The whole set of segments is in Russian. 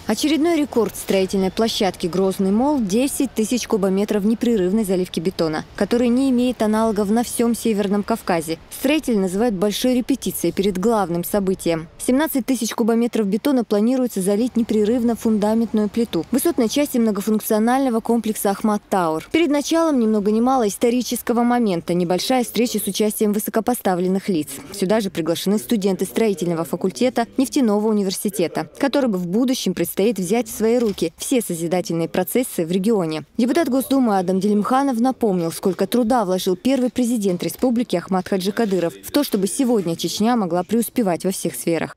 Очередной рекорд строительной площадки «Грозный мол» – 10 тысяч кубометров непрерывной заливки бетона, который не имеет аналогов на всем Северном Кавказе. Строители называют большой репетицией перед главным событием. 17 тысяч кубометров бетона планируется залить непрерывно фундаментную плиту высотной части многофункционального комплекса «Ахмат Тауэр». Перед началом ни много ни мало исторического момента – небольшая встреча с участием высокопоставленных лиц. Сюда же приглашены студенты строительного факультета нефтяного университета, который бы в будущем предстоит взять в свои руки все созидательные процессы в регионе. Депутат Госдумы Адам Делимханов напомнил, сколько труда вложил первый президент республики Ахмат Хаджи Кадыров в то, чтобы сегодня Чечня могла преуспевать во всех сферах.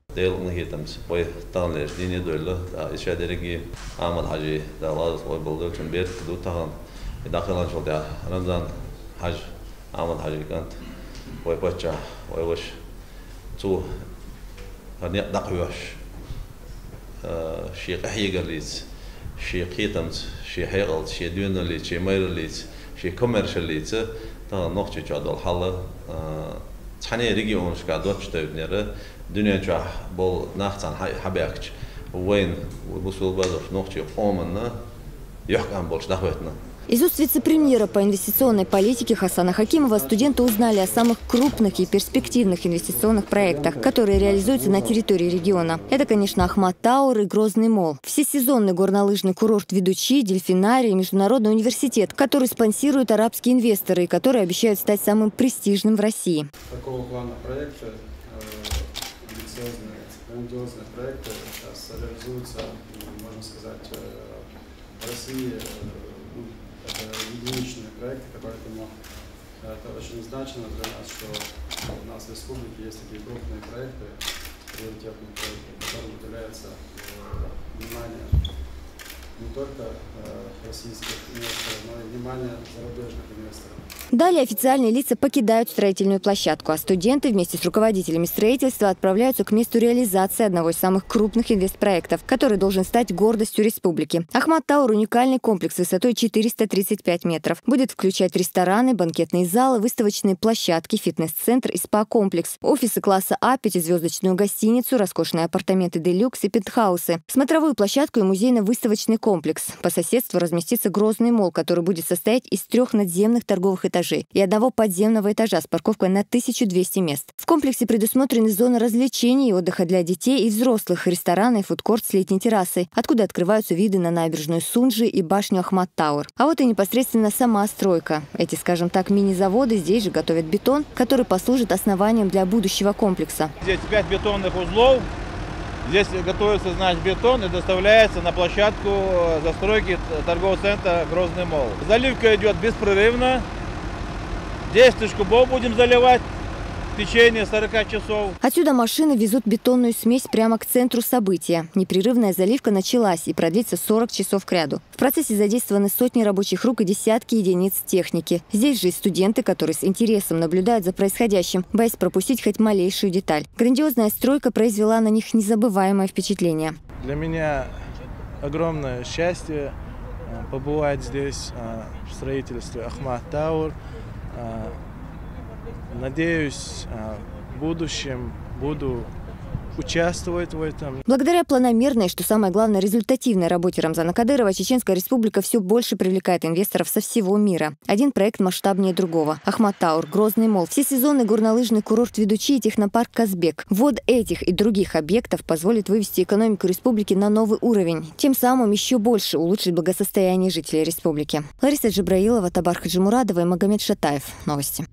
شيء حقيقة ليز شيء قيتمت شيء حقل شيء دون ليز شيء مير ليز شيء كوميرشال ليز تا نقطة جاد الحلا تحني ريجيون شكادوت شتبنيره دنيا جاه بول نختان حبيكش وين وبوصل بدر نقطة قومنا يحكم بولش دخوتنا. Из уст вице-премьера по инвестиционной политике Хасана Хакимова студенты узнали о самых крупных и перспективных инвестиционных проектах, которые реализуются на территории региона. Это, конечно, Ахмат Тауэр и Грозный мол. Всесезонный горнолыжный курорт Ведучи, дельфинарий, международный университет, который спонсируют арабские инвесторы и которые обещают стать самым престижным в России. Такого плана проекты, грандиозные проекты сейчас реализуются, можно сказать, в России. Это единичные проекты, поэтому это очень значимо для нас, что у нас в республике есть такие крупные проекты, приоритетные проекты, которым уделяется внимание не только российских инвесторов, но и внимание зарубежных инвесторов. Далее официальные лица покидают строительную площадку, а студенты вместе с руководителями строительства отправляются к месту реализации одного из самых крупных инвестпроектов, который должен стать гордостью республики. Ахмат Тауэр – уникальный комплекс высотой 435 метров. Будет включать рестораны, банкетные залы, выставочные площадки, фитнес-центр и спа-комплекс, офисы класса А, пятизвездочную гостиницу, роскошные апартаменты делюкс и пентхаусы, смотровую площадку и музейно-выставочный комплекс. По соседству разместится Грозный мол, который будет состоять из 3 надземных торговых этажей и одного подземного этажа с парковкой на 1200 мест. В комплексе предусмотрены зоны развлечений и отдыха для детей и взрослых, рестораны и фудкорт с летней террасой, откуда открываются виды на набережную Сунджи и башню Ахмат Тауэр. А вот и непосредственно сама стройка. Эти, скажем так, мини-заводы здесь же готовят бетон, который послужит основанием для будущего комплекса. Здесь 5 бетонных узлов. Здесь готовится, значит, бетон и доставляется на площадку застройки торгового центра «Грозный мол». Заливка идет беспрерывно. 10 тысяч кубов будем заливать в течение 40 часов. Отсюда машины везут бетонную смесь прямо к центру события. Непрерывная заливка началась и продлится 40 часов кряду. В процессе задействованы сотни рабочих рук и десятки единиц техники. Здесь же и студенты, которые с интересом наблюдают за происходящим, боясь пропустить хоть малейшую деталь. Грандиозная стройка произвела на них незабываемое впечатление. Для меня огромное счастье побывать здесь в строительстве Ахмат Тауэр. Надеюсь, в будущем буду участвовать в этом. Благодаря планомерной, что самое главное, результативной работе Рамзана Кадырова, Чеченская республика все больше привлекает инвесторов со всего мира. Один проект масштабнее другого. Ахмат Тауэр, Грозный мол, всесезонный горнолыжный курорт Ведучи и технопарк Казбек. Вот этих и других объектов позволит вывести экономику республики на новый уровень. Тем самым еще больше улучшить благосостояние жителей республики. Лариса Джабраилова, Табар Хаджимурадова и Магомед Шатаев. Новости.